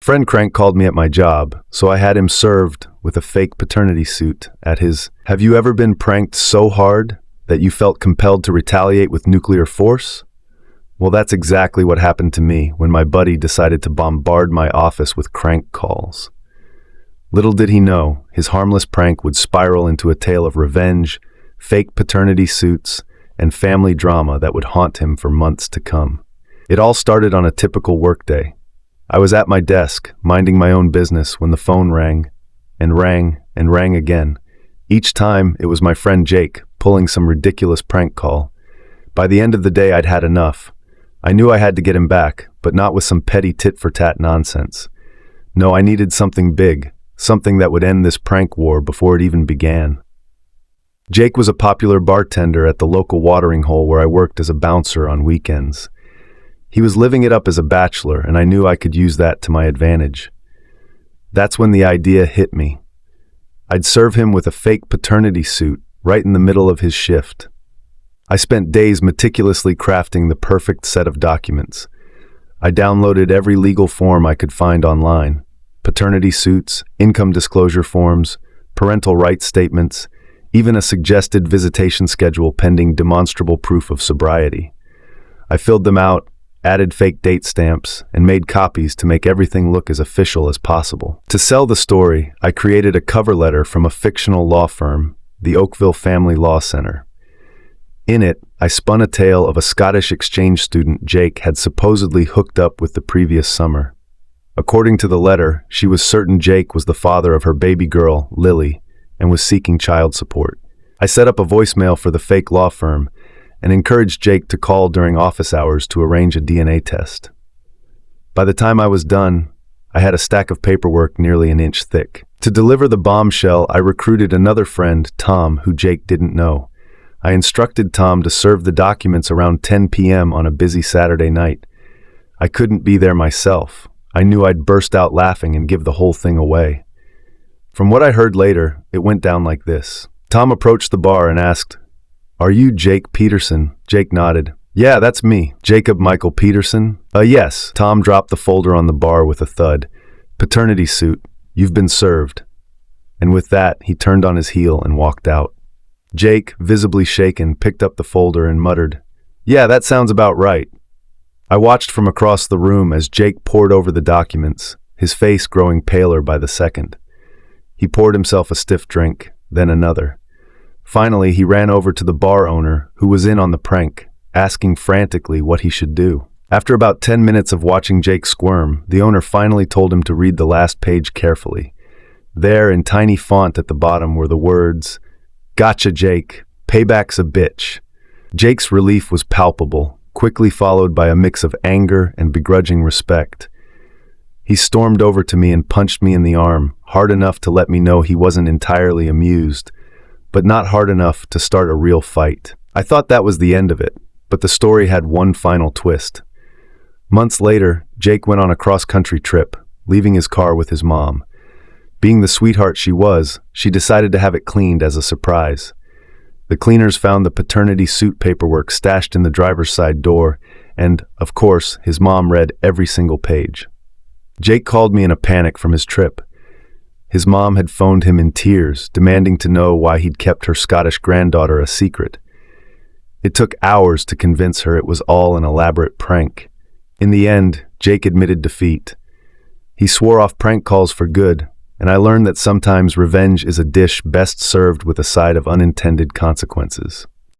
Friend Crank called me at my job, so I had him served with a fake paternity suit at his "Have you ever been pranked so hard that you felt compelled to retaliate with nuclear force?" Well, that's exactly what happened to me when my buddy decided to bombard my office with crank calls. Little did he know, his harmless prank would spiral into a tale of revenge, fake paternity suits, and family drama that would haunt him for months to come. It all started on a typical workday. I was at my desk, minding my own business, when the phone rang, and rang, and rang again. Each time, it was my friend Jake, pulling some ridiculous prank call. By the end of the day, I'd had enough. I knew I had to get him back, but not with some petty tit-for-tat nonsense. No, I needed something big, something that would end this prank war before it even began. Jake was a popular bartender at the local watering hole where I worked as a bouncer on weekends. He was living it up as a bachelor, and I knew I could use that to my advantage. That's when the idea hit me. I'd serve him with a fake paternity suit right in the middle of his shift. I spent days meticulously crafting the perfect set of documents. I downloaded every legal form I could find online: paternity suits, income disclosure forms, parental rights statements, even a suggested visitation schedule pending demonstrable proof of sobriety. I filled them out, added fake date stamps, and made copies to make everything look as official as possible. To sell the story, I created a cover letter from a fictional law firm, the Oakville Family Law Center. In it, I spun a tale of a Scottish exchange student Jake had supposedly hooked up with the previous summer. According to the letter, she was certain Jake was the father of her baby girl, Lily, and was seeking child support. I set up a voicemail for the fake law firm and encouraged Jake to call during office hours to arrange a DNA test. By the time I was done, I had a stack of paperwork nearly an inch thick. To deliver the bombshell, I recruited another friend, Tom, who Jake didn't know. I instructed Tom to serve the documents around 10 p.m. on a busy Saturday night. I couldn't be there myself. I knew I'd burst out laughing and give the whole thing away. From what I heard later, it went down like this. Tom approached the bar and asked, "Are you Jake Peterson?" Jake nodded. "Yeah, that's me. Jacob Michael Peterson?" Yes." Tom dropped the folder on the bar with a thud. "Paternity suit. You've been served." And with that, he turned on his heel and walked out. Jake, visibly shaken, picked up the folder and muttered, "Yeah, that sounds about right." I watched from across the room as Jake pored over the documents, his face growing paler by the second. He poured himself a stiff drink, then another. Finally, he ran over to the bar owner, who was in on the prank, asking frantically what he should do. After about 10 minutes of watching Jake squirm, the owner finally told him to read the last page carefully. There, in tiny font at the bottom, were the words, "Gotcha, Jake. Payback's a bitch." Jake's relief was palpable, quickly followed by a mix of anger and begrudging respect. He stormed over to me and punched me in the arm, hard enough to let me know he wasn't entirely amused, but not hard enough to start a real fight. I thought that was the end of it, but the story had one final twist. Months later, Jake went on a cross-country trip, leaving his car with his mom. Being the sweetheart she was, she decided to have it cleaned as a surprise. The cleaners found the paternity suit paperwork stashed in the driver's side door, and, of course, his mom read every single page. Jake called me in a panic from his trip. His mom had phoned him in tears, demanding to know why he'd kept her Scottish granddaughter a secret. It took hours to convince her it was all an elaborate prank. In the end, Jake admitted defeat. He swore off prank calls for good, and I learned that sometimes revenge is a dish best served with a side of unintended consequences.